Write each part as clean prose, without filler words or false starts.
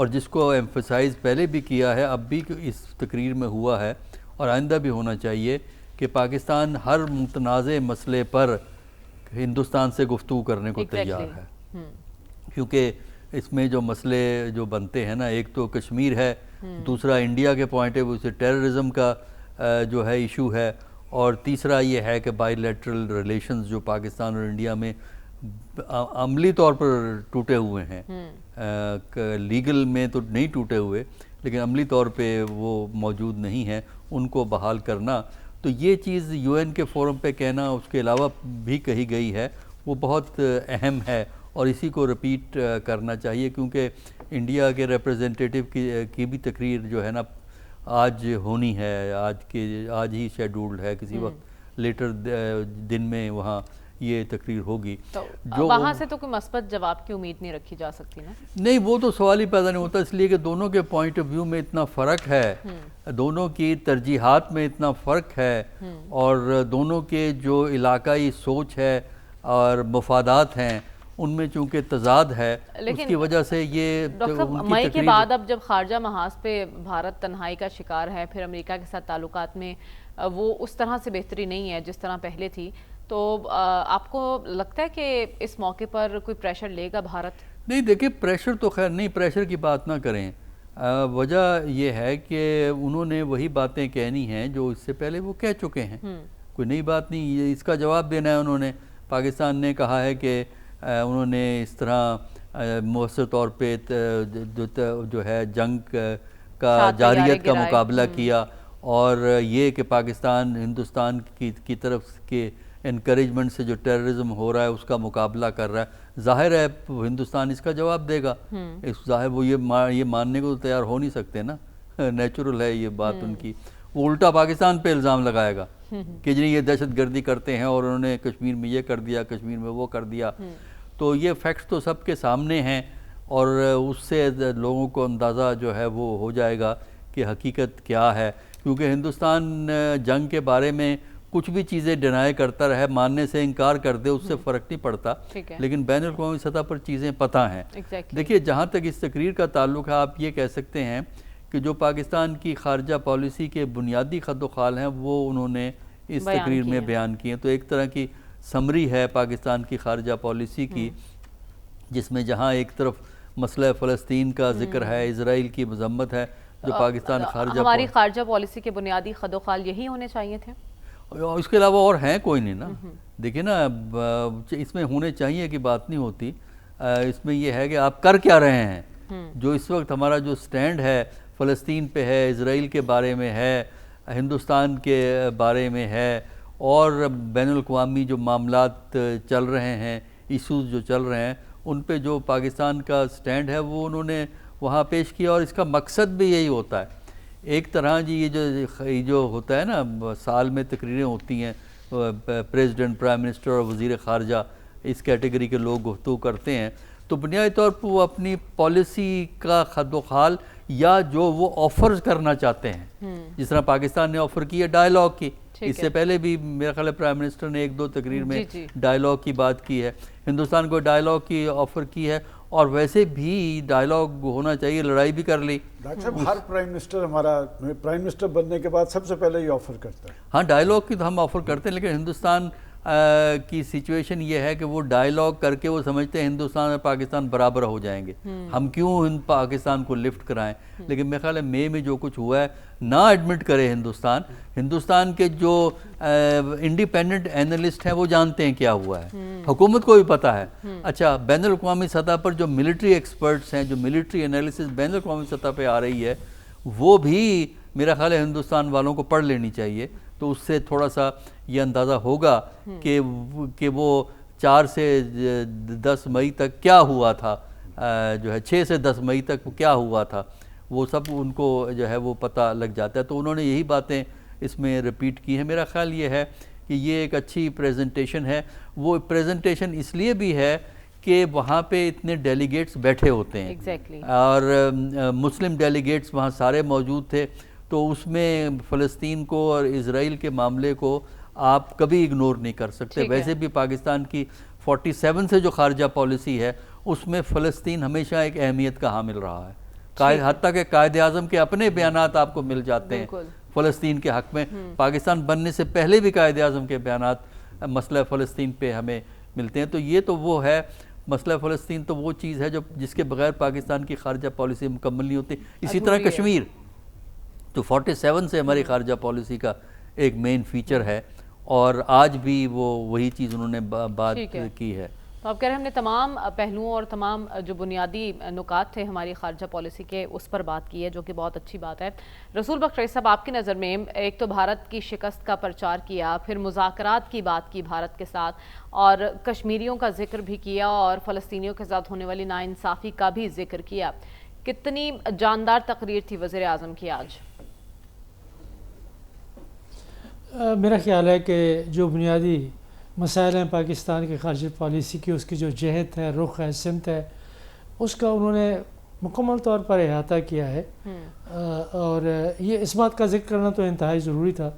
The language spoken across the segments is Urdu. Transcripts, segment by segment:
اور جس کو ایمفسائز پہلے بھی کیا ہے، اب بھی اس تقریر میں ہوا ہے اور آئندہ بھی ہونا چاہیے کہ پاکستان ہر متنازع مسئلے پر ہندوستان سے گفتگو کرنے کو تیار ہے، کیونکہ اس میں جو مسئلے جو بنتے ہیں نا، ایک تو کشمیر ہے، دوسرا انڈیا کے پوائنٹ آف ویو سے ٹیررزم کا جو ہے ایشو ہے، اور تیسرا یہ ہے کہ بائی لیٹرل ریلیشنز جو پاکستان اور انڈیا میں عملی طور پر ٹوٹے ہوئے ہیں، لیگل میں تو نہیں ٹوٹے ہوئے لیکن عملی طور پہ وہ موجود نہیں ہیں، ان کو بحال کرنا. تو یہ چیز یو این کے فورم پہ کہنا، اس کے علاوہ بھی کہی گئی ہے، وہ بہت اہم ہے اور اسی کو رپیٹ کرنا چاہیے، کیونکہ انڈیا کے ریپرزنٹیٹیو کی بھی تقریر جو ہے نا آج ہونی ہے، آج ہی شیڈولڈ ہے، کسی وقت لیٹر دن میں وہاں یہ تقریر ہوگی. جو وہاں سے تو کوئی مثبت جواب کی امید نہیں رکھی جا سکتی نا؟ نہیں، وہ تو سوال ہی پیدا نہیں ہوتا، اس لیے کہ دونوں کے پوائنٹ آف ویو میں اتنا فرق ہے، دونوں کی ترجیحات میں اتنا فرق ہے، اور دونوں کے جو علاقائی سوچ ہے اور مفادات ہیں ان میں چونکہ تضاد ہے، اس کی وجہ سے یہ ڈاکٹر صاحب مئی کے بعد اب جب خارجہ محاذ پہ بھارت تنہائی کا شکار ہے، پھر امریکہ کے ساتھ تعلقات میں وہ اس طرح سے بہتری نہیں ہے جس طرح پہلے تھی، تو آپ کو لگتا ہے کہ اس موقع پر کوئی پریشر لے گا بھارت؟ نہیں، دیکھیں پریشر تو خیر نہیں، پریشر کی بات نہ کریں. وجہ یہ ہے کہ انہوں نے وہی باتیں کہنی ہیں جو اس سے پہلے وہ کہہ چکے ہیں، کوئی نئی بات نہیں. اس کا جواب دینا ہے انہوں نے. پاکستان نے کہا ہے کہ انہوں نے اس طرح مؤثر طور پہ جو ہے جنگ کا جارحیت کا مقابلہ کیا، اور یہ کہ پاکستان ہندوستان کی طرف کے انکریجمنٹ سے جو ٹیررزم ہو رہا ہے اس کا مقابلہ کر رہا ہے. ظاہر ہے ہندوستان اس کا جواب دے گا، ظاہر وہ یہ ماننے کو تو تیار ہو نہیں سکتے نا، نیچرل ہے یہ بات ان کی. وہ الٹا پاکستان پہ الزام لگائے گا کہ جنہیں یہ دہشت گردی کرتے ہیں اور انہوں نے کشمیر میں یہ کر دیا، کشمیر میں وہ کر دیا. تو یہ فیکٹس تو سب کے سامنے ہیں، اور اس سے لوگوں کو اندازہ جو ہے وہ ہو جائے گا کہ حقیقت کیا ہے. کیونکہ ہندوستان جنگ کے بارے میں کچھ بھی چیزیں ڈینائی کرتا رہے، ماننے سے انکار کر دے، اس سے فرق نہیں پڑتا، لیکن بین الاقوامی سطح پر چیزیں پتہ ہیں. دیکھیے جہاں تک اس تقریر کا تعلق ہے، آپ یہ کہہ سکتے ہیں کہ جو پاکستان کی خارجہ پالیسی کے بنیادی خط و خال ہیں وہ انہوں نے اس تقریر میں بیان کیے. تو ایک طرح کی سمری ہے پاکستان کی خارجہ پالیسی کی، جس میں جہاں ایک طرف مسئلہ فلسطین کا ذکر ہے، اسرائیل کی مذمت ہے، جو پاکستان ہماری خارجہ پالیسی کے بنیادی خط و خال یہی ہونے چاہیے تھے. اس کے علاوہ اور ہیں کوئی نہیں نا. دیکھیں نا، اس میں ہونے چاہیے کی بات نہیں ہوتی، اس میں یہ ہے کہ آپ کر کیا رہے ہیں. جو اس وقت ہمارا جو سٹینڈ ہے فلسطین پہ ہے، اسرائیل کے بارے میں ہے، ہندوستان کے بارے میں ہے، اور بین الاقوامی جو معاملات چل رہے ہیں، ایشوز جو چل رہے ہیں، ان پہ جو پاکستان کا سٹینڈ ہے وہ انہوں نے وہاں پیش کیا. اور اس کا مقصد بھی یہی ہوتا ہے. ایک طرح جی یہ جو ہوتا ہے نا، سال میں تقریریں ہوتی ہیں، پریزیڈنٹ، پرائم منسٹر اور وزیر خارجہ اس کیٹیگری کے لوگ گفتگو کرتے ہیں، تو بنیادی طور پر وہ اپنی پالیسی کا خط و خال یا جو وہ آفرز کرنا چاہتے ہیں، جس طرح پاکستان نے آفر کی ہے ڈائیلاگ کی. اس سے پہلے بھی میرا خیال ہے پرائم منسٹر نے ایک دو تقریر میں ڈائیلاگ کی بات کی ہے. ہندوستان کو ڈائیلاگ کی آفر کی ہے، اور ویسے بھی ڈائیلاگ ہونا چاہیے، لڑائی بھی کر لی. ڈاکٹر صاحب ہر پرائم منسٹر ہمارا پرائم منسٹر بننے کے بعد سب سے پہلے یہ آفر کرتا ہے. ہاں ڈائیلاگ کی تو ہم آفر کرتے ہیں، لیکن ہندوستان کی سچویشن یہ ہے کہ وہ ڈائیلاگ کر کے وہ سمجھتے ہیں ہندوستان اور پاکستان برابر ہو جائیں گے، ہم کیوں پاکستان کو لفٹ کرائیں. لیکن میرے خیال ہے مئی میں جو کچھ ہوا ہے، نہ ایڈمٹ کرے ہندوستان کے جو انڈیپینڈنٹ اینالسٹ ہیں وہ جانتے ہیں کیا ہوا ہے، حکومت کو بھی پتہ ہے. اچھا، بین الاقوامی سطح پر جو ملٹری ایکسپرٹس ہیں، جو ملٹری انالیسس بین الاقوامی سطح پہ آ رہی ہے، وہ بھی میرا خیال ہے ہندوستان والوں کو پڑھ لینی چاہیے. تو اس سے تھوڑا سا یہ اندازہ ہوگا کہ وہ 4 سے 10 مئی تک کیا ہوا تھا، جو ہے 6 سے 10 مئی تک کیا ہوا تھا، وہ سب ان کو جو ہے وہ پتہ لگ جاتا ہے. تو انہوں نے یہی باتیں اس میں ریپیٹ کی ہیں. میرا خیال یہ ہے کہ یہ ایک اچھی پریزنٹیشن ہے. وہ پریزنٹیشن اس لیے بھی ہے کہ وہاں پہ اتنے ڈیلیگیٹس بیٹھے ہوتے ہیں، اور مسلم ڈیلیگیٹس وہاں سارے موجود تھے. تو اس میں فلسطین کو اور اسرائیل کے معاملے کو آپ کبھی اگنور نہیں کر سکتے. ویسے بھی پاکستان کی 47 سے جو خارجہ پالیسی ہے، اس میں فلسطین ہمیشہ ایک اہمیت کا حامل رہا ہے. حتیٰ کہ قائد اعظم کے اپنے بیانات آپ کو مل جاتے ہیں بالکل فلسطین کے حق میں. پاکستان بننے سے پہلے بھی قائد اعظم کے بیانات مسئلہ فلسطین پہ ہمیں ملتے ہیں. تو یہ تو وہ ہے مسئلہ فلسطین، تو وہ چیز ہے جس کے بغیر پاکستان کی خارجہ پالیسی مکمل نہیں ہوتی. اسی طرح کشمیر تو 47 سے ہماری خارجہ پالیسی کا ایک مین فیچر ہے، اور آج بھی وہی چیز انہوں نے بات کی ہے. تو آپ کہہ رہے ہیں ہم نے تمام پہلوؤں اور تمام جو بنیادی نکات تھے ہماری خارجہ پالیسی کے اس پر بات کی ہے، جو کہ بہت اچھی بات ہے. رسول بخش رئیس صاحب، آپ کی نظر میں ایک تو بھارت کی شکست کا پرچار کیا، پھر مذاکرات کی بات کی بھارت کے ساتھ، اور کشمیریوں کا ذکر بھی کیا، اور فلسطینیوں کے ساتھ ہونے والی ناانصافی کا بھی ذکر کیا. کتنی جاندار تقریر تھی وزیر اعظم کی آج؟ میرا خیال ہے کہ جو بنیادی مسائل ہیں پاکستان کی خارجہ پالیسی کی، اس کی جو جہت ہے، رخ ہے، سمت ہے، اس کا انہوں نے مکمل طور پر احاطہ کیا ہے. اور یہ اس بات کا ذکر کرنا تو انتہائی ضروری تھا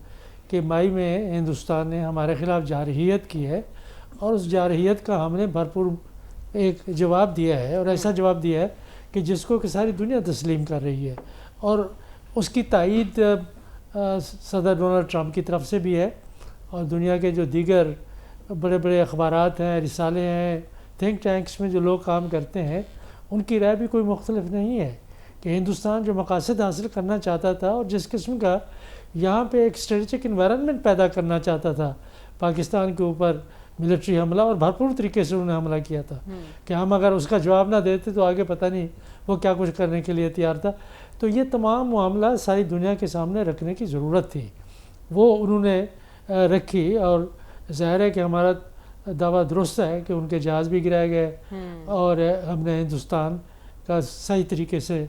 کہ مئی میں ہندوستان نے ہمارے خلاف جارحیت کی ہے، اور اس جارحیت کا ہم نے بھرپور ایک جواب دیا ہے، اور ایسا جواب دیا ہے کہ جس کو کہ ساری دنیا تسلیم کر رہی ہے. اور اس کی تائید صدر ڈونلڈ ٹرمپ کی طرف سے بھی ہے، اور دنیا کے جو دیگر بڑے بڑے اخبارات ہیں، رسالے ہیں، تھنک ٹینکس میں جو لوگ کام کرتے ہیں، ان کی رائے بھی کوئی مختلف نہیں ہے کہ ہندوستان جو مقاصد حاصل کرنا چاہتا تھا، اور جس قسم کا یہاں پہ ایک اسٹریٹجک انوائرنمنٹ پیدا کرنا چاہتا تھا پاکستان کے اوپر ملٹری حملہ، اور بھرپور طریقے سے انہوں نے حملہ کیا تھا کہ ہم اگر اس کا جواب نہ دیتے تو آگے پتہ نہیں وہ کیا کچھ کرنے کے لیے تیار تھا. تو یہ تمام معاملہ ساری دنیا کے سامنے رکھنے کی ضرورت تھی، وہ انہوں نے رکھی. اور ظاہر ہے کہ ہمارا دعویٰ درست ہے کہ ان کے جہاز بھی گرائے گئے، اور ہم نے ہندوستان کا صحیح طریقے سے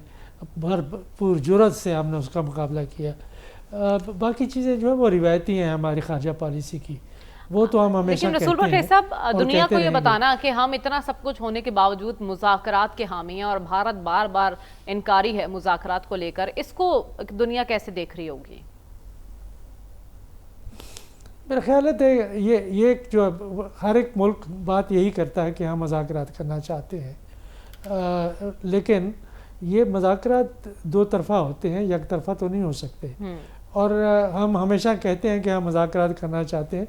بھرپور جرأت سے ہم نے اس کا مقابلہ کیا. باقی چیزیں جو ہیں وہ روایتی ہیں ہماری خارجہ پالیسی کی، وہ تو ہم ہمیشہ لیکن رسول بخش صاحب، دنیا کو یہ بتانا کہ ہم اتنا سب کچھ ہونے کے باوجود مذاکرات کے حامی ہیں، اور بھارت بار بار انکاری ہے مذاکرات کو لے کر، اس کو دنیا کیسے دیکھ رہی ہوگی؟ میرا خیال ہے یہ جو ہر ایک ملک بات یہی کرتا ہے کہ ہم مذاکرات کرنا چاہتے ہیں، لیکن یہ مذاکرات دو طرفہ ہوتے ہیں، یک طرفہ تو نہیں ہو سکتے. اور ہم ہمیشہ کہتے ہیں کہ ہم مذاکرات کرنا چاہتے ہیں،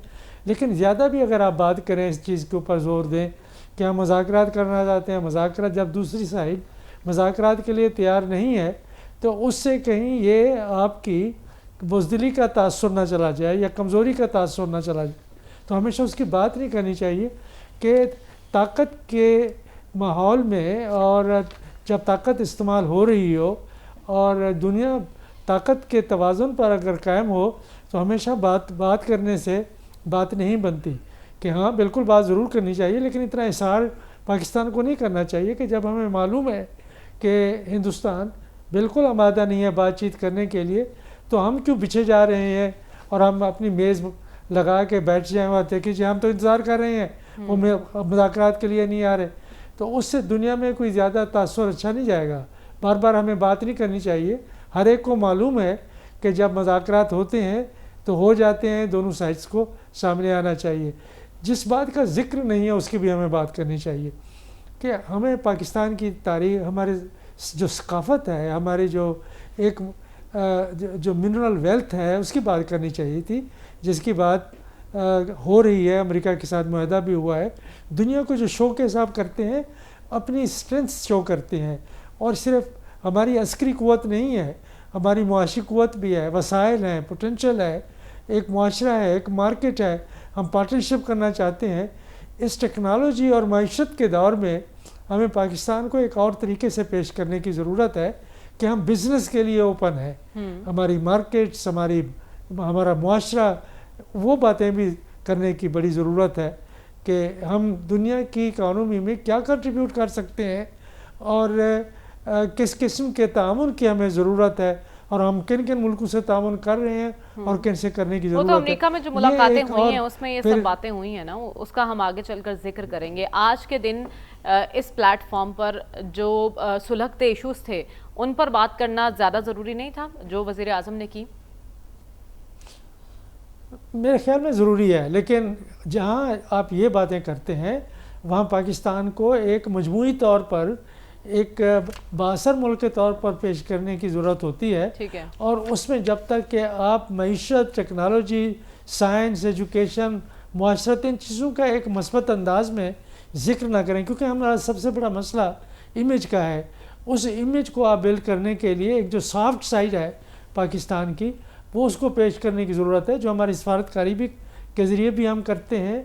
لیکن زیادہ بھی اگر آپ بات کریں اس چیز کے اوپر زور دیں کہ ہم مذاکرات کرنا چاہتے ہیں، مذاکرات جب دوسری سائڈ مذاکرات کے لیے تیار نہیں ہے، تو اس سے کہیں یہ آپ کی بزدلی کا تاثر نہ چلا جائے یا کمزوری کا تاثر نہ چلا جائے. تو ہمیشہ اس کی بات نہیں کرنی چاہیے کہ طاقت کے ماحول میں، اور جب طاقت استعمال ہو رہی ہو اور دنیا طاقت کے توازن پر اگر قائم ہو، تو ہمیشہ بات کرنے سے بات نہیں بنتی. کہ ہاں بالکل بات ضرور کرنی چاہیے، لیکن اتنا اصرار پاکستان کو نہیں کرنا چاہیے کہ جب ہمیں معلوم ہے کہ ہندوستان بالکل آمادہ نہیں ہے بات چیت کرنے کے لیے، تو ہم کیوں پیچھے جا رہے ہیں اور ہم اپنی میز لگا کے بیٹھ جائیں اور دیکھیں جی ہم تو انتظار کر رہے ہیں، وہ مذاکرات کے لیے نہیں آ رہے. تو اس سے دنیا میں کوئی زیادہ تاثر اچھا نہیں جائے گا. بار بار ہمیں بات نہیں کرنی چاہیے. ہر ایک کو معلوم ہے کہ جب مذاکرات ہوتے ہیں تو ہو جاتے ہیں، دونوں سائڈس کو سامنے آنا چاہیے. جس بات کا ذکر نہیں ہے اس کی بھی ہمیں بات کرنی چاہیے کہ ہمیں پاکستان کی تاریخ، ہمارے جو ثقافت ہے، ہماری جو ایک جو منرل ویلتھ ہے اس کی بات کرنی چاہیے تھی، جس کی بات ہو رہی ہے. امریکہ کے ساتھ معاہدہ بھی ہوا ہے. دنیا کو جو شو کے حساب کرتے ہیں، اپنی اسٹرینتھ شو کرتے ہیں، اور صرف ہماری عسکری قوت نہیں ہے، ہماری معاشی قوت بھی ہے، وسائل ہیں، پوٹینشل ہے، ایک معاشرہ ہے، ایک مارکیٹ ہے. ہم پارٹنرشپ کرنا چاہتے ہیں. اس ٹیکنالوجی اور معیشت کے دور میں ہمیں پاکستان کو ایک اور طریقے سے پیش کرنے کی ضرورت ہے کہ ہم بزنس کے لیے اوپن ہیں. ہماری مارکیٹس، ہمارا معاشرہ، وہ باتیں بھی کرنے کی بڑی ضرورت ہے کہ ہم دنیا کی اکانومی میں کیا کنٹریبیوٹ کر سکتے ہیں، اور کس قسم کے تعاون کی ہمیں ضرورت ہے، اور ہم کن کن ملکوں سے تعاون کر رہے ہیں اور کن سے کرنے کی ضرورت ہے. وہ تو امریکہ میں جو ملاقاتیں ہوئی ہیں اس میں یہ سب باتیں ہوئی ہیں نا، اس کا ہم آگے چل کر ذکر کریں گے. آج کے دن اس پلیٹ فارم پر جو سلگتے ایشوز تھے ان پر بات کرنا زیادہ ضروری نہیں تھا جو وزیر اعظم نے کی؟ میرے خیال میں ضروری ہے، لیکن جہاں آپ یہ باتیں کرتے ہیں وہاں پاکستان کو ایک مجموعی طور پر ایک باثر ملک کے طور پر پیش کرنے کی ضرورت ہوتی ہے، ٹھیک ہے، اور اس میں جب تک کہ آپ معیشت، ٹیکنالوجی، سائنس، ایجوکیشن، معاشرت، ان چیزوں کا ایک مثبت انداز میں ذکر نہ کریں، کیونکہ ہمارا سب سے بڑا مسئلہ امیج کا ہے، اس امیج کو آپ بلڈ کرنے کے لیے ایک جو سافٹ سائڈ ہے پاکستان کی، وہ اس کو پیش کرنے کی ضرورت ہے، جو ہماری سفارتکاری بھی کے ذریعے بھی ہم کرتے ہیں،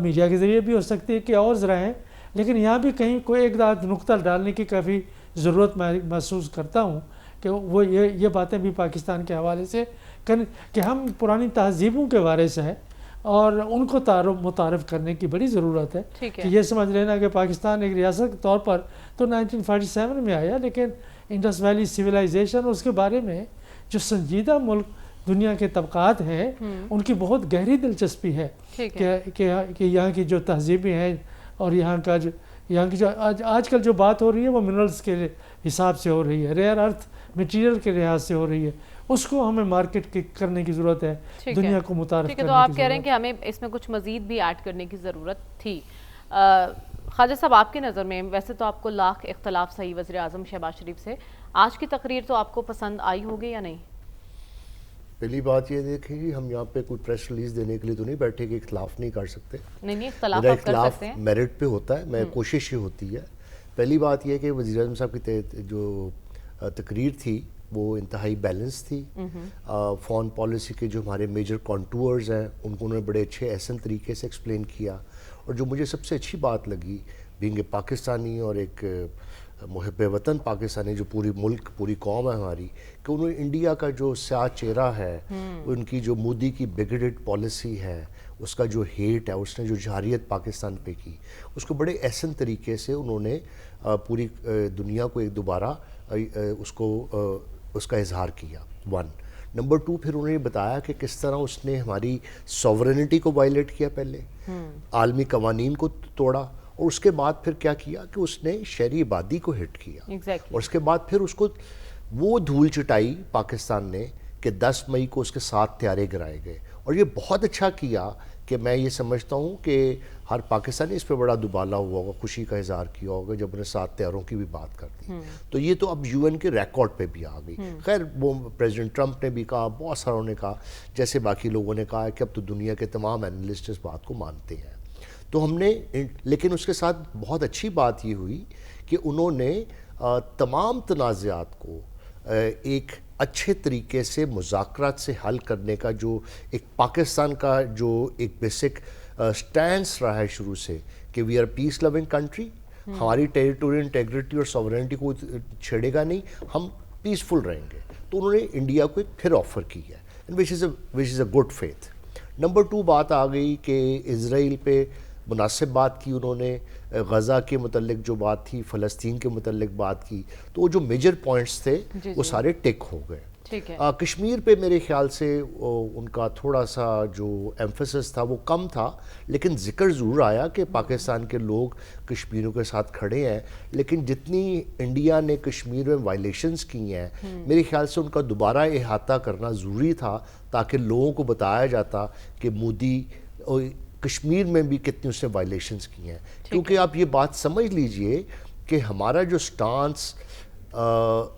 میڈیا کے ذریعے بھی ہو سکتی ہے کہ اور ذرائع، لیکن یہاں بھی کہیں کوئی ایک نقطہ ڈالنے کی کافی ضرورت میں محسوس کرتا ہوں کہ وہ یہ باتیں بھی پاکستان کے حوالے سے کہ ہم پرانی تہذیبوں کے وارث ہیں اور ان کو متعارف کرنے کی بڑی ضرورت ہے، کہ یہ سمجھ لینا کہ پاکستان ایک ریاست کے طور پر تو 1947 میں آیا، لیکن انڈس ویلی سویلائزیشن، اس کے بارے میں جو سنجیدہ ملک دنیا کے طبقات ہیں ان کی بہت گہری دلچسپی ہے کہ یہاں کی جو تہذیبیں ہیں اور یہاں کی جو آج کل جو بات ہو رہی ہے وہ منرلز کے حساب سے ہو رہی ہے، ریئر ارتھ مٹیریل کے لحاظ سے ہو رہی ہے، اس کو ہمیں مارکیٹ کرنے کی ضرورت ہے، دنیا کو متعارف کرنے کی ضرورت ہے۔ تو آپ کہہ رہے ہیں کہ ہمیں اس میں کچھ مزید بھی ایڈ کرنے کی ضرورت تھی۔ خواجہ صاحب، آپ کی نظر میں، ویسے تو آپ کو لاکھ اختلاف صحیح وزیر اعظم شہباز شریف سے، آج کی تقریر تو آپ کو پسند آئی ہوگی یا نہیں؟ پہلی بات یہ دیکھیں کہ ہم یہاں پہ کوئی پریس ریلیز دینے کے لیے تو نہیں بیٹھے کہ اختلاف نہیں کر سکتے، نہیں اختلاف میرا آپ کر اختلاف سکتے ہیں، میرٹ پہ ہوتا ہے، میں کوشش یہ ہوتی ہے۔ پہلی بات یہ کہ وزیر اعظم صاحب کی جو تقریر تھی وہ انتہائی بیلنس تھی، فارن پالیسی کے جو ہمارے میجر کانٹورز ہیں ان کو انہوں نے بڑے اچھے احسن طریقے سے ایکسپلین کیا، اور جو مجھے سب سے اچھی بات لگی بینگ اے پاکستانی اور ایک محب وطن پاکستانی، جو پوری ملک پوری قوم ہے ہماری، کہ انہوں نے انڈیا کا جو سیاہ چہرہ ہے، ان کی جو مودی کی بگڑڈ پالیسی ہے، اس کا جو ہیٹ ہے، اس نے جو جارحیت پاکستان پہ کی، اس کو بڑے احسن طریقے سے انہوں نے پوری دنیا کو ایک دوبارہ اس کا اظہار کیا، 1 نمبر 2 پھر انہوں نے بتایا کہ کس طرح اس نے ہماری سوورنٹی کو وائلیٹ کیا، پہلے عالمی قوانین کو توڑا، اور اس کے بعد پھر کیا کیا کہ اس نے شہری آبادی کو ہٹ کیا، اور اس کے بعد پھر اس کو وہ دھول چٹائی پاکستان نے کہ 10 مئی کو اس کے 7 طیارے گرائے گئے، اور یہ بہت اچھا کیا کہ میں یہ سمجھتا ہوں کہ ہر پاکستانی اس پہ بڑا دبالا ہوا ہوگا، خوشی کا اظہار کیا ہوگا جب انہیں 7 طیاروں کی بھی بات کر دی، تو یہ تو اب UN کے ریکارڈ پہ بھی آ گئی۔ خیر وہ پریزیڈنٹ ٹرمپ نے بھی کہا، بہت ساروں نے کہا، جیسے باقی لوگوں نے کہا کہ اب تو دنیا کے تمام اینالسٹ اس بات کو مانتے ہیں، تو ہم نے، لیکن اس کے ساتھ بہت اچھی بات یہ ہوئی کہ انہوں نے تمام تنازعات کو ایک اچھے طریقے سے مذاکرات سے حل کرنے کا جو ایک پاکستان کا جو ایک بیسک سٹینس رہا ہے شروع سے کہ we are peace loving country, ہماری ٹیریٹوریل انٹیگریٹی اور سوورنٹی کو چھیڑے گا نہیں، ہم پیسفل رہیں گے، تو انہوں نے انڈیا کو ایک پھر آفر کی ہے، وچ از اے گڈ فیتھ۔ نمبر 2 بات آ گئی کہ اسرائیل پہ مناسب بات کی انہوں نے، غزہ کے متعلق جو بات تھی، فلسطین کے متعلق بات کی، تو وہ جو میجر پوائنٹس تھے وہ سارے ٹک ہو گئے۔ کشمیر پہ میرے خیال سے ان کا تھوڑا سا جو ایمفیسس تھا وہ کم تھا، لیکن ذکر ضرور آیا کہ پاکستان کے لوگ کشمیریوں کے ساتھ کھڑے ہیں، لیکن جتنی انڈیا نے کشمیر میں وائلیشنز کی ہیں میرے خیال سے ان کا دوبارہ احاطہ کرنا ضروری تھا، تاکہ لوگوں کو بتایا جاتا کہ مودی کشمیر میں بھی کتنی اس نے وائلیشنز کی ہیں، کیونکہ آپ یہ بات سمجھ لیجئے کہ ہمارا جو سٹانس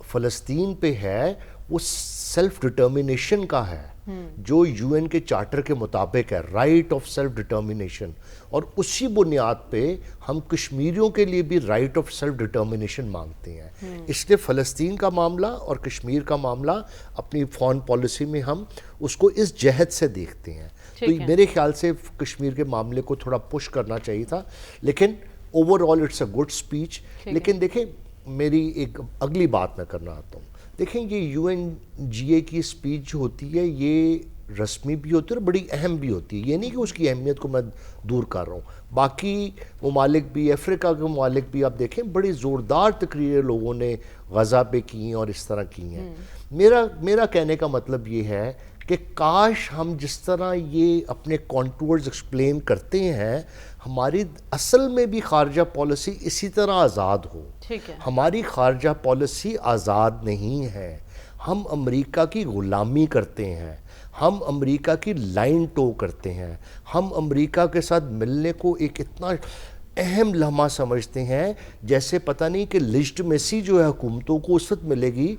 فلسطین پہ ہے وہ سیلف ڈٹرمنیشن کا ہے، جو UN کے چارٹر کے مطابق ہے، رائٹ آف سیلف ڈٹرمنیشن، اور اسی بنیاد پہ ہم کشمیریوں کے لیے بھی رائٹ آف سیلف ڈٹرمنیشن مانگتے ہیں، اس لیے فلسطین کا معاملہ اور کشمیر کا معاملہ اپنی فارن پالیسی میں ہم اس کو اس جہت سے دیکھتے ہیں، تو میرے خیال سے کشمیر کے معاملے کو تھوڑا پش کرنا چاہیے تھا، لیکن over all it's a good speech. لیکن دیکھیں میری ایک اگلی بات میں کرنا آتا ہوں، دیکھیں یہ UNGA کی اسپیچ جو ہوتی ہے یہ رسمی بھی ہوتی ہے اور بڑی اہم بھی ہوتی ہے، یہ نہیں کہ اس کی اہمیت کو میں دور کر رہا ہوں، باقی ممالک بھی، افریقہ کے ممالک بھی آپ دیکھیں بڑی زوردار تقریریں لوگوں نے غزہ پہ کی ہیں اور اس طرح کی ہیں۔ میرا کہنے کا مطلب یہ ہے کہ کاش ہم جس طرح یہ اپنے کانٹورز ایکسپلین کرتے ہیں، ہماری اصل میں بھی خارجہ پالیسی اسی طرح آزاد ہو۔ ہماری خارجہ پالیسی آزاد نہیں ہے، ہم امریکہ کی غلامی کرتے ہیں، ہم امریکہ کی لائن ٹو کرتے ہیں، ہم امریکہ کے ساتھ ملنے کو ایک اتنا اہم لمحہ سمجھتے ہیں، جیسے پتہ نہیں کہ لیجٹمیسی جو ہے حکومتوں کو اس وقت ملے گی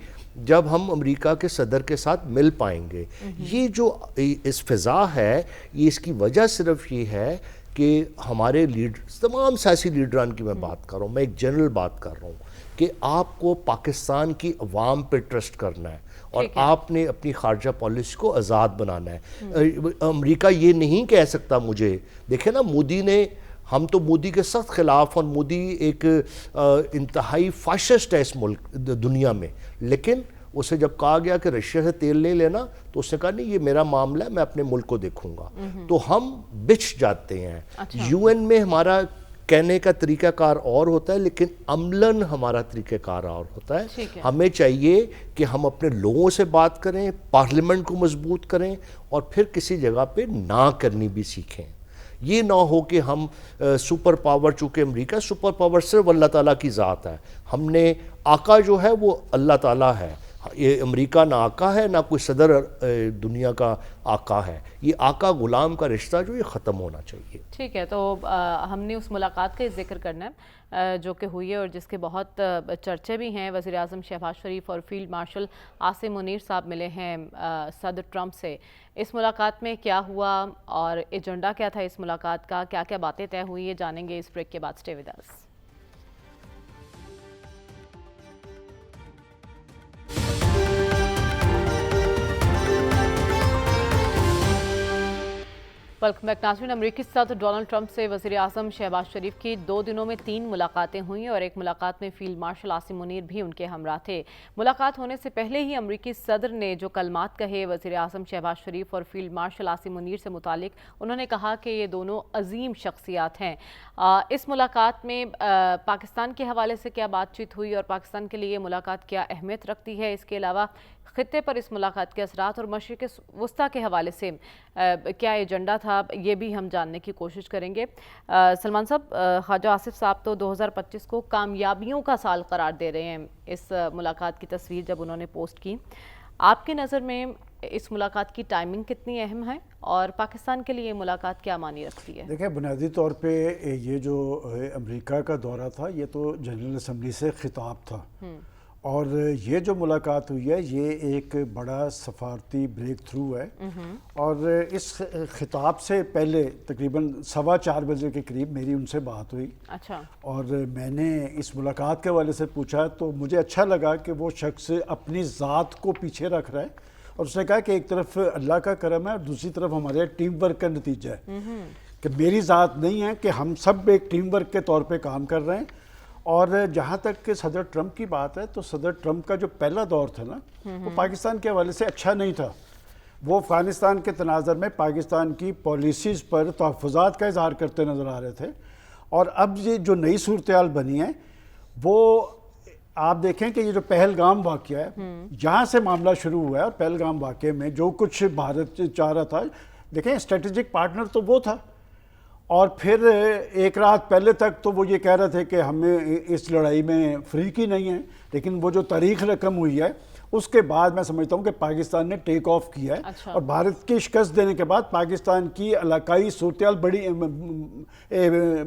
جب ہم امریکہ کے صدر کے ساتھ مل پائیں گے. یہ جو اس فضا ہے، یہ اس کی وجہ صرف یہ ہے کہ ہمارے لیڈر، تمام سیاسی لیڈران کی میں بات کر رہا ہوں، میں ایک جنرل بات کر رہا ہوں، کہ آپ کو پاکستان کی عوام پہ ٹرسٹ کرنا ہے اور آپ نے اپنی خارجہ پالیسی کو آزاد بنانا ہے. امریکہ یہ نہیں کہہ سکتا مجھے، دیکھیں نا مودی نے، ہم تو مودی کے سخت خلاف، اور مودی ایک انتہائی فاشسٹ ہے اس ملک دنیا میں، لیکن اسے جب کہا گیا کہ رشیا سے تیل نہیں لینا تو اس نے کہا نہیں یہ میرا معاملہ ہے، میں اپنے ملک کو دیکھوں گا. تو ہم بچ جاتے ہیں. یو این میں ہمارا کہنے کا طریقہ کار اور ہوتا ہے، لیکن عملاً ہمارا طریقہ کار اور ہوتا ہے. ہمیں چاہیے کہ ہم اپنے لوگوں سے بات کریں، پارلیمنٹ کو مضبوط کریں، اور پھر کسی جگہ پہ نہ کرنی بھی سیکھیں. یہ نہ ہو کہ ہم سپر پاور، چونکہ امریکہ سپر پاور صرف اللہ تعالیٰ کی ذات ہے، ہم نے آقا جو ہے وہ اللہ تعالیٰ ہے. یہ امریکہ نہ آقا ہے، نہ کوئی صدر دنیا کا آقا ہے. یہ آقا غلام کا رشتہ جو یہ ختم ہونا چاہیے. ٹھیک ہے، تو ہم نے اس ملاقات کا ذکر کرنا ہے جو کہ ہوئی ہے اور جس کے بہت چرچے بھی ہیں. وزیر اعظم شہباز شریف اور فیلڈ مارشل عاصم منیر صاحب ملے ہیں صدر ٹرمپ سے. اس ملاقات میں کیا ہوا اور ایجنڈا کیا تھا اس ملاقات کا، کیا کیا باتیں طے ہوئی، یہ جانیں گے اس بریک کے بعد. Stay with us. Welcome back ناظرین. امریکی صدر ڈونلڈ ٹرمپ سے وزیر اعظم شہباز شریف کی 2 دنوں میں 3 ملاقاتیں ہوئیں اور ایک ملاقات میں فیلڈ مارشل عاصم منیر بھی ان کے ہمراہ تھے. ملاقات ہونے سے پہلے ہی امریکی صدر نے جو کلمات کہے وزیر اعظم شہباز شریف اور فیلڈ مارشل عاصم منیر سے متعلق، انہوں نے کہا کہ یہ دونوں عظیم شخصیات ہیں. اس ملاقات میں پاکستان کے حوالے سے کیا بات چیت ہوئی اور پاکستان کے لیے یہ ملاقات کیا اہمیت رکھتی ہے، اس کے علاوہ خطے پر اس ملاقات کے اثرات اور مشرق وسطیٰ کے حوالے سے کیا ایجنڈا تھا، یہ بھی ہم جاننے کی کوشش کریں گے. سلمان صاحب، خواجہ آصف صاحب تو 2025 کو کامیابیوں کا سال قرار دے رہے ہیں. اس ملاقات کی تصویر جب انہوں نے پوسٹ کی، آپ کی نظر میں اس ملاقات کی ٹائمنگ کتنی اہم ہے اور پاکستان کے لیے یہ ملاقات کیا معنی رکھتی ہے؟ دیکھیں، بنیادی طور پہ یہ جو امریکہ کا دورہ تھا یہ تو جنرل اسمبلی سے خطاب تھا، اور یہ جو ملاقات ہوئی ہے یہ ایک بڑا سفارتی بریک تھرو ہے. اور اس خطاب سے پہلے تقریباً 4:15 بجے کے قریب میری ان سے بات ہوئی. اچھا. اور میں نے اس ملاقات کے حوالے سے پوچھا تو مجھے اچھا لگا کہ وہ شخص اپنی ذات کو پیچھے رکھ رہا ہے، اور اس نے کہا کہ ایک طرف اللہ کا کرم ہے اور دوسری طرف ہمارے ٹیم ورک کا نتیجہ ہے، کہ میری ذات نہیں ہے، کہ ہم سب ایک ٹیم ورک کے طور پہ کام کر رہے ہیں. اور جہاں تک کہ صدر ٹرمپ کی بات ہے تو صدر ٹرمپ کا جو پہلا دور تھا نا وہ پاکستان کے حوالے سے اچھا نہیں تھا. وہ افغانستان کے تناظر میں پاکستان کی پالیسیز پر تحفظات کا اظہار کرتے نظر آ رہے تھے. اور اب یہ جو نئی صورتحال بنی ہے وہ آپ دیکھیں کہ یہ جو پہلگام واقعہ ہے جہاں سے معاملہ شروع ہوا ہے، اور پہلگام واقعے میں جو کچھ بھارت چاہ رہا تھا، دیکھیں اسٹریٹجک پارٹنر تو وہ تھا، اور پھر ایک رات پہلے تک تو وہ یہ کہہ رہے تھے کہ ہمیں اس لڑائی میں فریق ہی نہیں ہے، لیکن وہ جو تاریخ رقم ہوئی ہے اس کے بعد میں سمجھتا ہوں کہ پاکستان نے ٹیک آف کیا ہے. اچھا. اور بھارت کی شکست دینے کے بعد پاکستان کی علاقائی صورتحال بڑی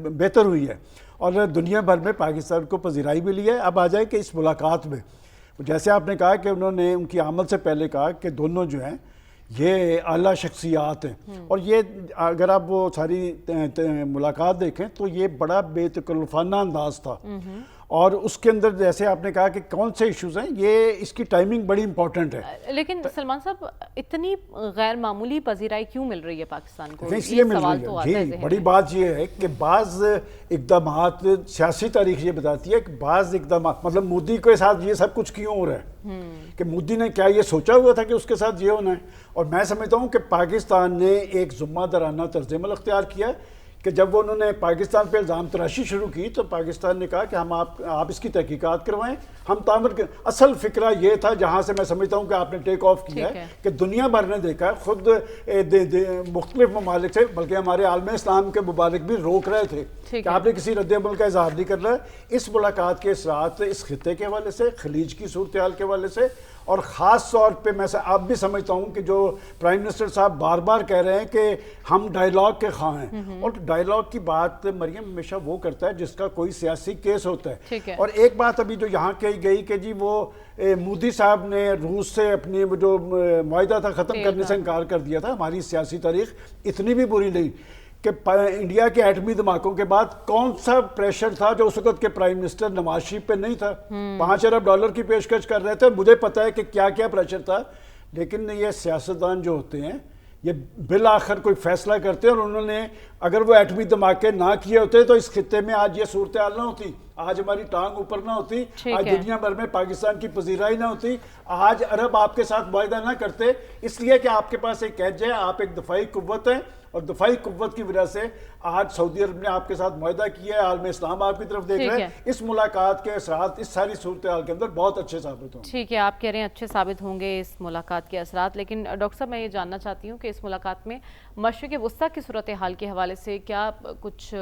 بہتر ہوئی ہے اور دنیا بھر میں پاکستان کو پذیرائی ملی ہے. اب آ جائے کہ اس ملاقات میں جیسے آپ نے کہا کہ انہوں نے ان کی عمل سے پہلے کہا کہ دونوں جو ہیں یہ اعلیٰ شخصیات ہیں، اور یہ اگر آپ وہ ساری ملاقات دیکھیں تو یہ بڑا بے تکلفانہ انداز تھا. اور اس کے اندر جیسے آپ نے کہا کہ کون سے ایشوز ہیں، یہ اس کی ٹائمنگ بڑی امپورٹنٹ ہے. لیکن سلمان صاحب، اتنی غیر معمولی پذیرائی کیوں مل رہی ہے پاکستان کو؟ اس لیے مل رہی ہے. جی، بڑی بات یہ ہے کہ بعض اقدامات، سیاسی تاریخ یہ بتاتی ہے کہ بعض اقدامات، مطلب مودی کے ساتھ یہ سب کچھ کیوں ہو رہا ہے، کہ مودی نے کیا یہ سوچا ہوا تھا کہ اس کے ساتھ یہ ہونا ہے؟ اور میں سمجھتا ہوں کہ پاکستان نے ایک ذمہ دارانہ طرز عمل اختیار کیا ہے کہ جب انہوں نے پاکستان پہ الزام تراشی شروع کی تو پاکستان نے کہا کہ ہم آپ اس کی تحقیقات کروائیں، ہم تعمیر کریں. اصل فکرہ یہ تھا جہاں سے میں سمجھتا ہوں کہ آپ نے ٹیک آف کیا ہے کہ دنیا بھر نے دیکھا ہے، خود مختلف ممالک سے، بلکہ ہمارے عالم اسلام کے ممالک بھی روک رہے تھے کہ آپ نے کسی رد عمل کا اظہار نہیں کر رہا ہے. اس ملاقات کے اثرات اس خطے کے حوالے سے، خلیج کی صورتحال کے حوالے سے اور خاص طور پہ میں اب بھی سمجھتا ہوں کہ جو پرائم منسٹر صاحب بار بار کہہ رہے ہیں کہ ہم ڈائیلاگ کے خواہاں ہیں، اور ڈائیلاگ کی بات مریم ہمیشہ وہ کرتا ہے جس کا کوئی سیاسی کیس ہوتا ہے. اور ایک بات ابھی جو یہاں کہی گئی کہ جی وہ مودی صاحب نے روس سے اپنی جو معاہدہ تھا ختم کرنے سے انکار کر دیا تھا. ہماری سیاسی تاریخ اتنی بھی بری نہیں کہ انڈیا کے ایٹمی دھماکوں کے بعد کون سا پریشر تھا جو اس وقت کے پرائم منسٹر نواز شریف پہ نہیں تھا. $5 ارب کی پیشکش کر رہے تھے. مجھے پتا ہے کہ کیا کیا پریشر تھا، لیکن یہ سیاستدان جو ہوتے ہیں یہ بالآخر کوئی فیصلہ کرتے ہیں، اور انہوں نے اگر وہ ایٹمی دھماکے نہ کیے ہوتے تو اس خطے میں آج یہ صورتحال نہ ہوتی، آج ہماری ٹانگ اوپر نہ ہوتی، آج دنیا بھر میں پاکستان کی پذیرائی نہ ہوتی، آج عرب آپ کے ساتھ معاہدہ نہ کرتے، اس لیے کہ آپ کے پاس ایک ایج ہے، آپ ایک دفاعی قوت ہیں، اور دفاعی قوت کی وجہ سے آج سعودی عرب نے آپ کے ساتھ معاہدہ کیا ہے، عالم اسلام آپ کی طرف دیکھ رہے ہیں. اس ملاقات کے اثرات اس ساری صورتحال کے اندر بہت اچھے ثابت ہوں گے. ٹھیک ہے، آپ کہہ رہے ہیں اچھے ثابت ہوں گے اس ملاقات کے اثرات، لیکن ڈاکٹر صاحب میں یہ جاننا چاہتی ہوں کہ اس ملاقات میں مشرق وسطیٰ کی صورتحال کے حوالے سے کیا کچھ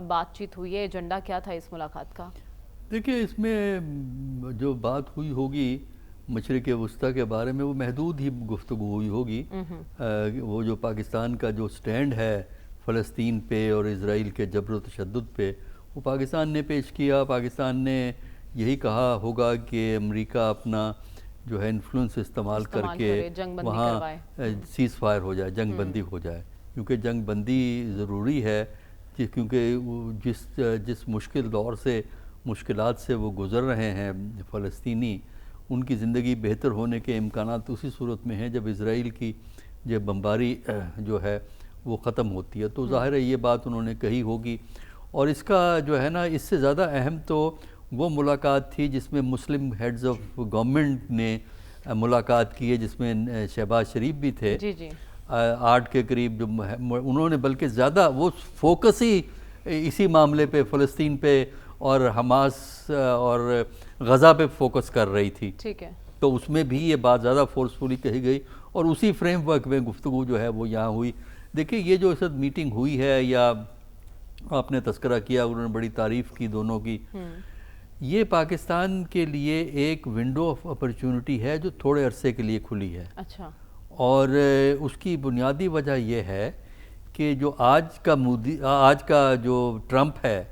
بات چیت ہوئی ہے، ایجنڈا کیا تھا اس ملاقات کا؟ دیکھیے اس میں جو بات ہوئی ہوگی مشرق وسطیٰ کے بارے میں وہ محدود ہی گفتگو ہوئی ہوگی. وہ جو پاکستان کا جو سٹینڈ ہے فلسطین پہ اور اسرائیل کے جبر و تشدد پہ، وہ پاکستان نے پیش کیا. پاکستان نے یہی کہا ہوگا کہ امریکہ اپنا جو ہے انفلوئنس استعمال کر کے وہاں سیز فائر ہو جائے، جنگ بندی ہو جائے، کیونکہ جنگ بندی ضروری ہے، کیونکہ جس مشکل دور سے مشکلات سے وہ گزر رہے ہیں فلسطینی، ان کی زندگی بہتر ہونے کے امکانات اسی صورت میں ہیں جب اسرائیل کی جو بمباری جو ہے وہ ختم ہوتی ہے. تو ظاہر ہے یہ بات انہوں نے کہی ہوگی. اور اس کا جو ہے نا اس سے زیادہ اہم تو وہ ملاقات تھی جس میں مسلم ہیڈز آف گورنمنٹ نے ملاقات کی ہے، جس میں شہباز شریف بھی تھے. 8 کے قریب جو انہوں نے، بلکہ زیادہ وہ فوکس ہی اسی معاملے پہ، فلسطین پہ اور حماس اور غزہ پہ فوکس کر رہی تھی. ٹھیک ہے، تو اس میں بھی یہ بات زیادہ فورسفلی کہی گئی، اور اسی فریم ورک میں گفتگو جو ہے وہ یہاں ہوئی. دیکھیں یہ جو اس وقت میٹنگ ہوئی ہے، یا آپ نے تذکرہ کیا، انہوں نے بڑی تعریف کی دونوں کی، یہ پاکستان کے لیے ایک ونڈو آف اپرچونٹی ہے جو تھوڑے عرصے کے لیے کھلی ہے. اچھا. اور اس کی بنیادی وجہ یہ ہے کہ جو آج کا جو ٹرمپ ہے،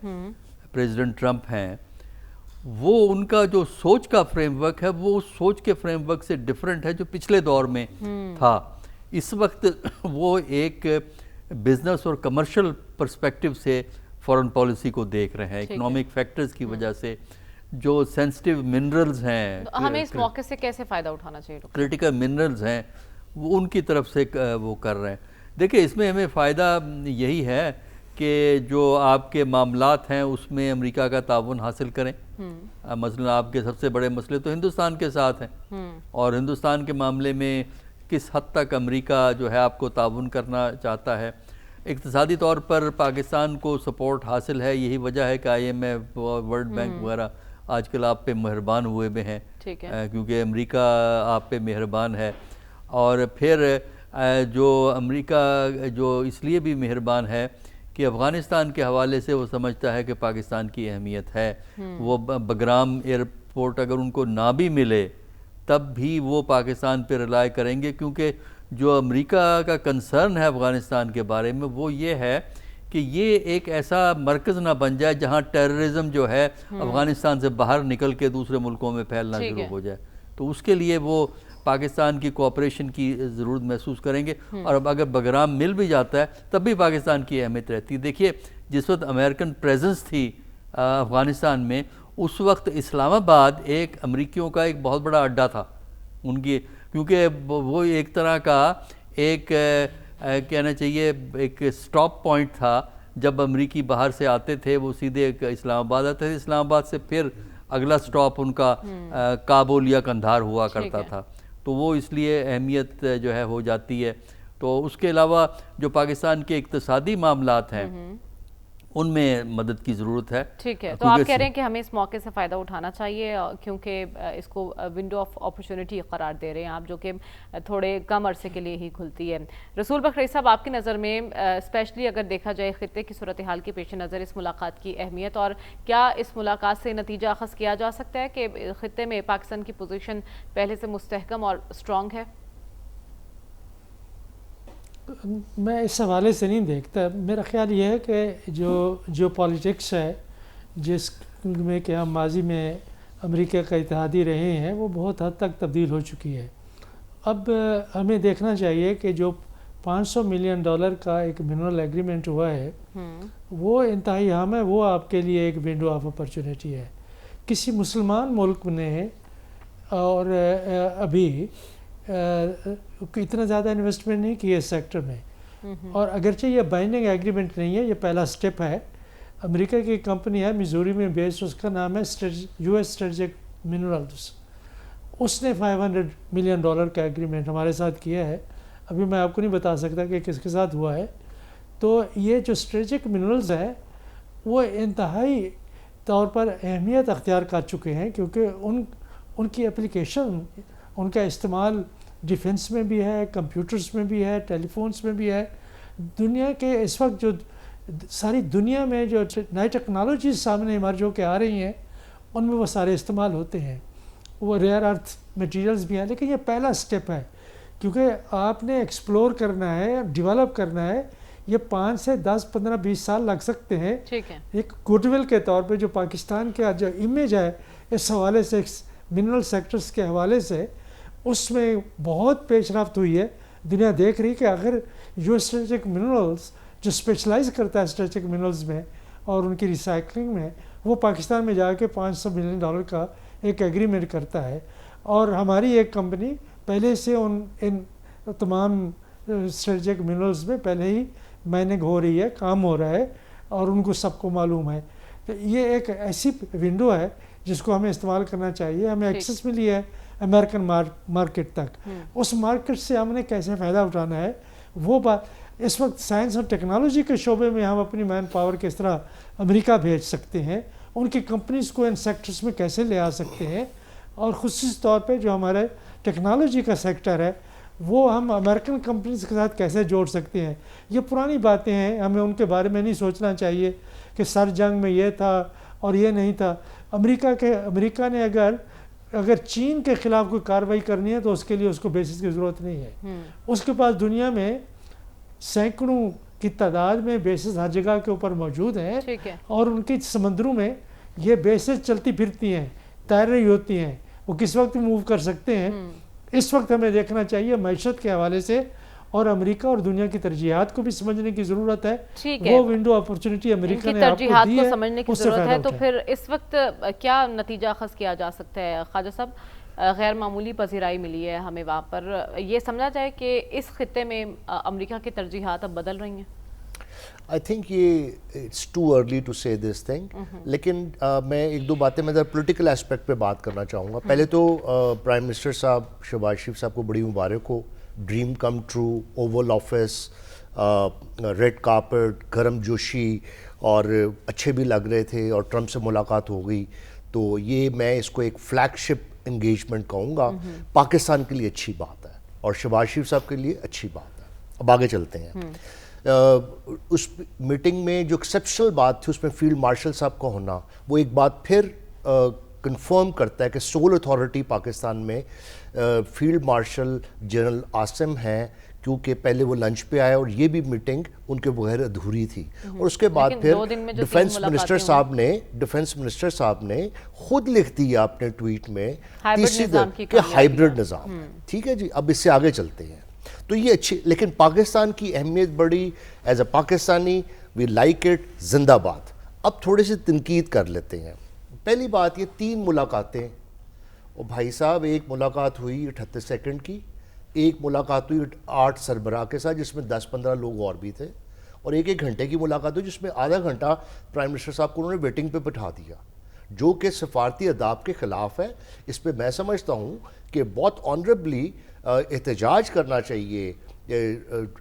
پریزیڈنٹ ٹرمپ ہیں، وہ ان کا جو سوچ کا فریم ورک ہے وہ اس سوچ کے فریم ورک سے ڈیفرنٹ ہے جو پچھلے دور میں تھا. اس وقت وہ ایک بزنس اور کمرشل پرسپیکٹو سے فورن پالیسی کو دیکھ رہے ہیں. اکنامک فیکٹرز کی وجہ سے جو سینسٹیو منرلز ہیں، ہمیں اس موقع سے کیسے فائدہ اٹھانا چاہیے؟ کریٹیکل منرلز ہیں، وہ ان کی طرف سے وہ کر رہے ہیں. دیکھیں اس میں ہمیں فائدہ یہی ہے کہ جو آپ کے معاملات ہیں اس میں امریکہ کا تعاون حاصل کریں. مثلا آپ کے سب سے بڑے مسئلے تو ہندوستان کے ساتھ ہیں، اور ہندوستان کے معاملے میں کس حد تک امریکہ جو ہے آپ کو تعاون کرنا چاہتا ہے. اقتصادی طور پر پاکستان کو سپورٹ حاصل ہے، یہی وجہ ہے کہ IMF اور ورلڈ بینک وغیرہ آج کل آپ پہ مہربان ہوئے بھی ہیں، کیونکہ امریکہ آپ پہ مہربان ہے. اور پھر جو امریکہ جو اس لیے بھی مہربان ہے کہ افغانستان کے حوالے سے وہ سمجھتا ہے کہ پاکستان کی اہمیت ہے. وہ بگرام ایئرپورٹ اگر ان کو نہ بھی ملے تب بھی وہ پاکستان پہ ریلائی کریں گے، کیونکہ جو امریکہ کا کنسرن ہے افغانستان کے بارے میں وہ یہ ہے کہ یہ ایک ایسا مرکز نہ بن جائے جہاں ٹیررزم جو ہے افغانستان سے باہر نکل کے دوسرے ملکوں میں پھیلنا شروع ہو جائے. تو اس کے لیے وہ پاکستان کی کوآپریشن کی ضرورت محسوس کریں گے. اور اب اگر بگرام مل بھی جاتا ہے تب بھی پاکستان کی اہمیت رہتی ہے. دیکھیے جس وقت امریکن پریزنس تھی افغانستان میں، اس وقت اسلام آباد ایک امریکیوں کا ایک بہت بڑا اڈا تھا ان کی، کیونکہ وہ ایک طرح کا ایک کہنا چاہیے ایک سٹاپ پوائنٹ تھا. جب امریکی باہر سے آتے تھے وہ سیدھے اسلام آباد آتے تھے، اسلام آباد سے پھر اگلا سٹاپ ان کا کابل یا قندھار ہوا کرتا تھا. تو وہ اس لیے اہمیت جو ہے ہو جاتی ہے. تو اس کے علاوہ جو پاکستان کے اقتصادی معاملات ہیں ان میں مدد کی ضرورت ہے. ٹھیک ہے, تو آپ کہہ رہے ہیں کہ ہمیں اس موقع سے فائدہ اٹھانا چاہیے کیونکہ اس کو ونڈو آف اپرچونٹی قرار دے رہے ہیں آپ, جو کہ تھوڑے کم عرصے کے لیے ہی کھلتی ہے. رسول بکھ رئیس صاحب, آپ کی نظر میں اسپیشلی اگر دیکھا جائے خطے کی صورتحال کے پیش نظر اس ملاقات کی اہمیت, اور کیا اس ملاقات سے نتیجہ اخذ کیا جا سکتا ہے کہ خطے میں پاکستان کی پوزیشن پہلے سے مستحکم اور اسٹرانگ ہے؟ میں اس حوالے سے نہیں دیکھتا. میرا خیال یہ ہے کہ جو پالیٹکس ہے جس میں کہ ہم ماضی میں امریکہ کا اتحادی رہے ہیں وہ بہت حد تک تبدیل ہو چکی ہے. اب ہمیں دیکھنا چاہیے کہ جو $500 ملین کا ایک منرل ایگریمنٹ ہوا ہے وہ انتہائی اہم ہے. وہ آپ کے لیے ایک ونڈو آف اپرچونٹی ہے. کسی مسلمان ملک نے اور ابھی اتنا زیادہ انویسٹمنٹ نہیں کی ہے اس سیکٹر میں, اور اگرچہ یہ بائنڈنگ ایگریمنٹ نہیں ہے, یہ پہلا سٹیپ ہے. امریکہ کی کمپنی ہے میزوری میں بیس, اس کا نام ہے US اسٹریٹجک منرلز. اس نے $500 ملین کا ایگریمنٹ ہمارے ساتھ کیا ہے. ابھی میں آپ کو نہیں بتا سکتا کہ کس کے ساتھ ہوا ہے. تو یہ جو اسٹریٹجک منرلز ہے وہ انتہائی طور پر اہمیت اختیار کر چکے ہیں, کیونکہ ان کی اپلیکیشن, ان کا استعمال ڈیفنس میں بھی ہے, کمپیوٹرز میں بھی ہے, ٹیلی فونز میں بھی ہے. دنیا کے اس وقت جو ساری دنیا میں جو نئی ٹیکنالوجیز سامنے ایمرج ہو کے آ رہی ہیں ان میں وہ سارے استعمال ہوتے ہیں. وہ ریئر ارتھ میٹیریلز بھی ہیں, لیکن یہ پہلا سٹیپ ہے کیونکہ آپ نے ایکسپلور کرنا ہے, ڈیولپ کرنا ہے. یہ 5 سے 10, 15, 20 سال لگ سکتے ہیں. ایک گڈ ول کے طور پہ جو پاکستان کا جو امیج ہے اس حوالے سے, منرل سیکٹرز کے حوالے سے, اس میں بہت پیش رفت ہوئی ہے. دنیا دیکھ رہی کہ اگر اسٹریٹجک منرلز جو اسپیشلائز کرتا ہے اسٹریٹجک منرلز میں اور ان کی ریسائکلنگ میں, وہ پاکستان میں جا کے $500 ملین کا ایک ایگریمنٹ کرتا ہے. اور ہماری ایک کمپنی پہلے سے ان تمام اسٹریٹجک منرلز میں پہلے ہی مائننگ ہو رہی ہے, کام ہو رہا ہے, اور ان کو سب کو معلوم ہے. تو یہ ایک ایسی ونڈو ہے جس کو ہمیں استعمال کرنا چاہیے. ہمیں ایکسس ملی ہے امریکن مارکیٹ تک. اس مارکیٹ سے ہم نے کیسے فائدہ اٹھانا ہے وہ بات. اس وقت سائنس اور ٹیکنالوجی کے شعبے میں ہم اپنی مین پاور کس طرح امریکہ بھیج سکتے ہیں, ان کی کمپنیز کو ان سیکٹرز میں کیسے لے آ سکتے ہیں, اور خصوصی طور پہ جو ہمارے ٹیکنالوجی کا سیکٹر ہے وہ ہم امریکن کمپنیز کے ساتھ کیسے جوڑ سکتے ہیں. یہ پرانی باتیں ہیں, ہمیں ان کے بارے میں نہیں سوچنا چاہیے کہ سر جنگ میں یہ تھا اور یہ نہیں تھا. امریکہ نے اگر چین کے خلاف کوئی کارروائی کرنی ہے تو اس کے لیے اس کو بیسس کی ضرورت نہیں ہے. اس کے پاس دنیا میں سینکڑوں کی تعداد میں بیسس ہر جگہ کے اوپر موجود ہیں, اور ان کی سمندروں میں یہ بیسس چلتی پھرتی ہیں, تیر رہی ہوتی ہیں, وہ کس وقت موو کر سکتے ہیں. اس وقت ہمیں دیکھنا چاہیے معیشت کے حوالے سے, اور امریکہ اور دنیا کی ترجیحات کو بھی سمجھنے کی ضرورت ہے. وہ ونڈو اپرچونٹی امریکہ نے آپ کو دی ہے, سمجھنے کی ضرورت ہے. تو پھر اس وقت کیا نتیجہ اخذ کیا جا سکتا ہے خواجہ صاحب؟ غیر معمولی پذیرائی ملی ہے ہمیں وہاں پر. یہ سمجھا جائے کہ اس خطے میں امریکہ کی ترجیحات اب بدل رہی ہیں. آئی تھنک یہ اٹس ٹو ارلی ٹو سے دس تھنگ, لیکن میں ایک دو باتیں میں پولیٹیکل اسپیکٹ پہ بات کرنا چاہوں گا. پہلے تو پرائم منسٹر صاحب شہباز شریف صاحب کو بڑی مبارک ہو. Dream come true, Oval Office, red carpet, گرم جوشی, اور اچھے بھی لگ رہے تھے, اور ٹرمپ سے ملاقات ہو گئی. تو یہ میں اس کو ایک فلیگ شپ انگیجمنٹ کہوں گا. پاکستان کے لیے اچھی بات ہے اور شہباز شریف صاحب کے لیے اچھی بات ہے. اب آگے چلتے ہیں. اس میٹنگ میں جو ایکسیپشنل بات تھی اس میں فیلڈ مارشل صاحب کا ہونا, وہ ایک بات پھر کنفرم کرتا ہے کہ سول اتھارٹی پاکستان میں فیلڈ مارشل جنرل عاصم ہیں, کیونکہ پہلے وہ لنچ پہ آئے اور یہ بھی میٹنگ ان کے بغیر ادھوری تھی. اور اس کے بعد پھر ڈیفنس منسٹر صاحب نے خود لکھ دیا اپنے ٹویٹ میں کہ ہائبرڈ نظام. ٹھیک ہے جی, اب اس سے آگے چلتے ہیں. تو یہ اچھی, لیکن پاکستان کی اہمیت بڑی, as a Pakistani we like it, زندہ باد. اب تھوڑی سی تنقید کر لیتے ہیں. پہلی بات یہ 3 ملاقاتیں, اور بھائی صاحب ایک ملاقات ہوئی 38 سیکنڈ کی, ایک ملاقات ہوئی 8 سربراہ کے ساتھ جس میں 10-15 لوگ اور بھی تھے, اور 1 گھنٹے کی ملاقات ہوئی جس میں آدھا گھنٹہ پرائم منسٹر صاحب کو انہوں نے ویٹنگ پہ بٹھا دیا, جو کہ سفارتی آداب کے خلاف ہے. اس پہ میں سمجھتا ہوں کہ بہت آنریبلی احتجاج کرنا چاہیے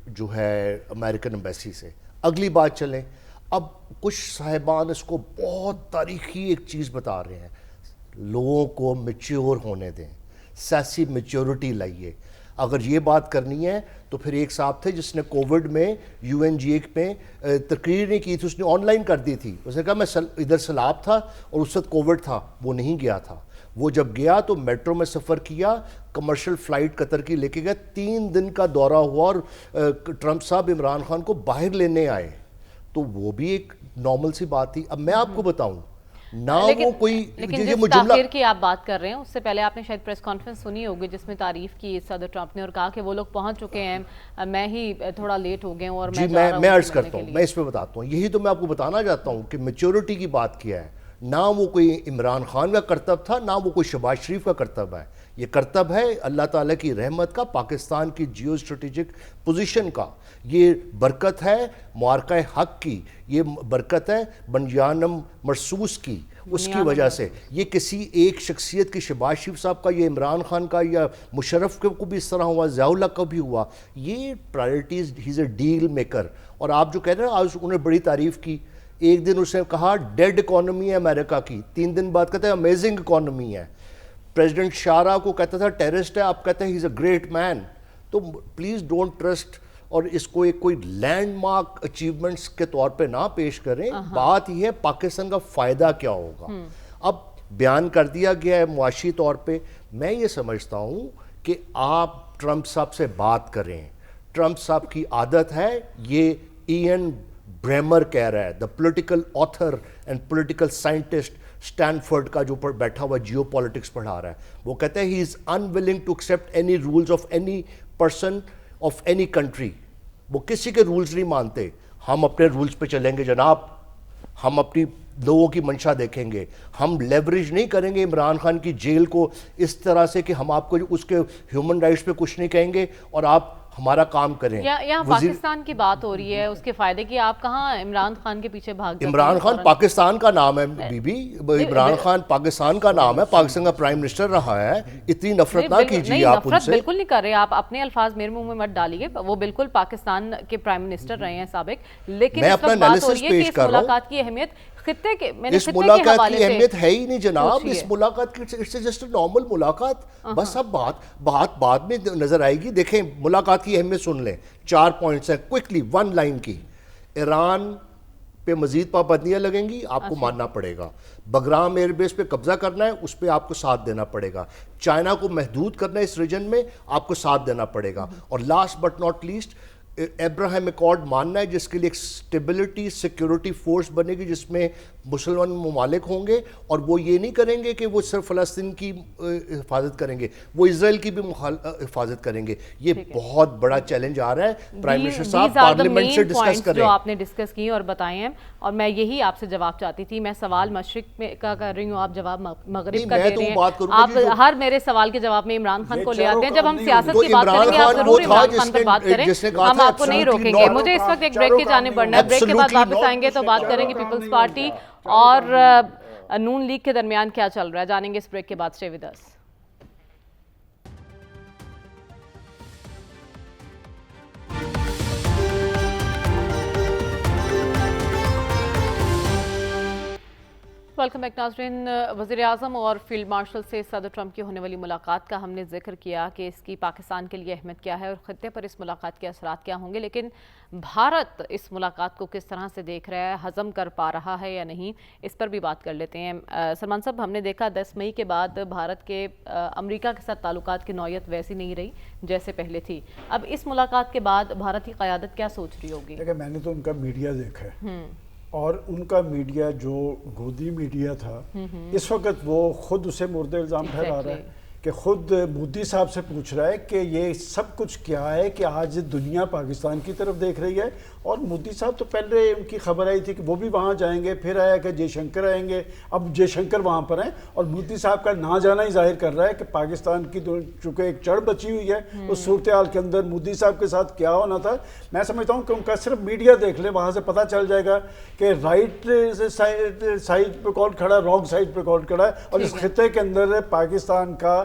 جو ہے امریکن ایمبیسی سے. اگلی بات چلیں, اب کچھ صاحبان اس کو بہت تاریخی ایک چیز بتا رہے ہیں، لوگوں کو میچیور ہونے دیں، سیاسی میچیورٹی لائیے. اگر یہ بات کرنی ہے تو پھر ایک صاحب تھے جس نے کووڈ میں یو این جی ایک میں تقریر نہیں کی تھی، اس نے آن لائن کر دی تھی. اس نے کہا میں ادھر سیلاب تھا اور اس وقت کووڈ تھا، وہ نہیں گیا تھا. وہ جب گیا تو میٹرو میں سفر کیا، کمرشل فلائٹ قطر کی لے کے گیا، 3 دن کا دورہ ہوا اور ٹرمپ صاحب عمران خان کو باہر لینے آئے. تو وہ بھی ایک نارمل سی بات تھی. اب میں آپ کو بتاؤں نہ وہ کوئی لیکن جس تاخیر کی آپ بات کر رہے ہیں اس سے پہلے آپ نے شاید پریس کانفرنس سنی ہوگی جس میں تعریف کی صدر ٹرمپ نے اور کہا کہ وہ لوگ پہنچ چکے ہیں، میں ہی تھوڑا لیٹ ہو گئے ہوں اور میں عرض کرتا ہوں، میں اس پہ بتاتا ہوں. یہی تو میں آپ کو بتانا چاہتا ہوں کہ میچورٹی کی بات کیا ہے. نہ وہ کوئی عمران خان کا کرتب تھا، نہ وہ کوئی شہباز شریف کا کرتب ہے. یہ کرتب ہے اللہ تعالیٰ کی رحمت کا، پاکستان کی جیو اسٹریٹجک پوزیشن کا. یہ برکت ہے معرکہ حق کی، یہ برکت ہے بنیانم مرسوس کی. اس کی وجہ سے یہ کسی ایک شخصیت کی، شہباز شریف صاحب کا یا عمران خان کا یا مشرف کو بھی اس طرح ہوا، ضیاء اللہ کا بھی ہوا. یہ priorities, he is a deal maker. اور آپ جو کہہ رہے ہیں آج انہوں نے بڑی تعریف کی. ایک دن اس نے کہا ڈیڈ اکانومی ہے امریکہ کی، 3 دن بعد کہتے ہیں امیزنگ اکانومی ہے. پریزیڈنٹ شارا کو کہتا تھا ٹیررسٹ ہے، آپ کہتے ہیں ہی از اے گریٹ مین. تو پلیز ڈونٹ ٹرسٹ اور اس کو ایک کوئی لینڈ مارک اچیومنٹس کے طور پہ نہ پیش کریں. بات یہ ہے پاکستان کا فائدہ کیا ہوگا. اب بیان کر دیا گیا ہے معاشی طور پہ. میں یہ سمجھتا ہوں کہ آپ ٹرمپ صاحب سے بات کریں. ٹرمپ صاحب کی عادت ہے، یہ این بریمر کہہ رہا ہے، the political author and political scientist Stanford کا جو بیٹھا ہوا جیو پالیٹکس پڑھا رہا ہے، وہ کہتا ہے he is unwilling to accept any rules of any person of any country. وہ کسی کے رولز نہیں مانتے. ہم اپنے رولز پہ چلیں گے جناب، ہم اپنی لوگوں کی منشا دیکھیں گے. ہم لیوریج نہیں کریں گے عمران خان کی جیل کو اس طرح سے کہ ہم آپ کو اس کے ہیومن رائٹس پہ کچھ نہیں کہیں گے اور آپ ہمارا کام کریں. یہاں پاکستان کی بات ہو رہی ہے اس کے فائدے کی، آپ کہاں عمران خان کے پیچھے بھاگ جاتے ہیں؟ عمران خان پاکستان کا نام ہے بی بی، عمران خان پاکستان کا نام ہے، پاکستان کا پرائم منسٹر رہا ہے. اتنی نفرت نہ کیجیے آپ ان سے. نفرت بالکل نہیں کر رہے آپ، اپنے الفاظ میرے منہ میں مت ڈالیے. وہ بالکل پاکستان کے پرائم منسٹر رہے ہیں سابق، لیکن اس وقت بات ہو رہی ہے کہ اس ملاقات کی اہمیت خطے کے، میں نے اس ملاقات کی اہمیت ہے ہی نہیں جناب. اس ملاقات کی اٹس جسٹ اے نارمل ملاقات. بس اب بات بعد میں نظر آئے گی. دیکھیں ملاقات کی اہمیت سن لیں. 4 پوائنٹس ہیں کوئکلی 1 لائن کی. ایران پہ مزید پابندیاں لگیں گی، آپ کو ماننا پڑے گا. بگرام ایئر بیس پہ قبضہ کرنا ہے، اس پہ آپ کو ساتھ دینا پڑے گا. چائنا کو محدود کرنا ہے اس ریجن میں، آپ کو ساتھ دینا پڑے گا. اور last but not least Ibrahim accord ماننا ہے جس کے لیے ایک اسٹیبلٹی سیکیورٹی فورس بنے گی جس میں مسلمان ممالک ہوں گے. اور وہ یہ نہیں کریں گے کہ وہ صرف فلسطین کی حفاظت کریں گے، وہ اسرائیل کی بھی حفاظت کریں گے. یہ بہت بڑا چیلنج آ رہا ہے. پرائم منسٹر صاحب پارلیمنٹ سے ڈسکس کریں. جو آپ نے ڈسکس کی اور بتائے ہیں، اور میں یہی آپ سے جواب چاہتی تھی. میں سوال مشرق میں کا کر رہی ہوں، آپ جواب مغرب کا دے رہے ہیں. آپ ہر میرے سوال کے جواب میں عمران خان کو لے آتے ہیں. جب ہم سیاست کی بات کریں گے آپ ضرور عمران خان پر بات کریں، ہم آپ کو نہیں روکیں گے. مجھے اس وقت ایک بریک کی جانب بڑھنا ہے. بریک کے بعد واپس آئیں گے تو بات کریں گے پیپلز پارٹی اور نون لیگ کے درمیان کیا چل رہا ہے. جانیں گے اس بریک کے بعد. Stay with us. Welcome back ناظرین. وزیر اعظم اور فیلڈ مارشل سے صدر ٹرمپ کی ہونے والی ملاقات کا ہم نے ذکر کیا کہ اس کی پاکستان کے لیے اہمیت کیا ہے اور خطے پر اس ملاقات کے اثرات کیا ہوں گے. لیکن بھارت اس ملاقات کو کس طرح سے دیکھ رہا ہے، ہضم کر پا رہا ہے یا نہیں، اس پر بھی بات کر لیتے ہیں. سلمان صاحب، ہم نے دیکھا 10 مئی کے بعد بھارت کے امریکہ کے ساتھ تعلقات کی نوعیت ویسی نہیں رہی جیسے پہلے تھی. اب اس ملاقات کے بعد بھارتی قیادت کیا سوچ رہی ہوگی؟ دیکھیں، میں نے تو ان کا میڈیا دیکھا ہے اور ان کا میڈیا جو گودی میڈیا تھا اس وقت وہ خود اسے مورد الزام ٹھہرا رہا ہے کہ خود مودی صاحب سے پوچھ رہا ہے کہ یہ سب کچھ کیا ہے کہ آج دنیا پاکستان کی طرف دیکھ رہی ہے. اور مودی صاحب تو پہلے ان کی خبر آئی تھی کہ وہ بھی وہاں جائیں گے، پھر آیا کہ جے شنکر آئیں گے. اب جے شنکر وہاں پر ہیں اور مودی صاحب کا نہ جانا ہی ظاہر کر رہا ہے کہ پاکستان کی چونکہ ایک چڑھ بچی ہوئی ہے اس صورتحال کے اندر مودی صاحب کے ساتھ کیا ہونا تھا. میں سمجھتا ہوں کہ ان کا صرف میڈیا دیکھ لیں، وہاں سے پتہ چل جائے گا کہ رائٹ سائڈ پہ کون کھڑا ہے، رانگ سائڈ پہ کون کھڑا ہے. اور اس خطے کے اندر پاکستان کا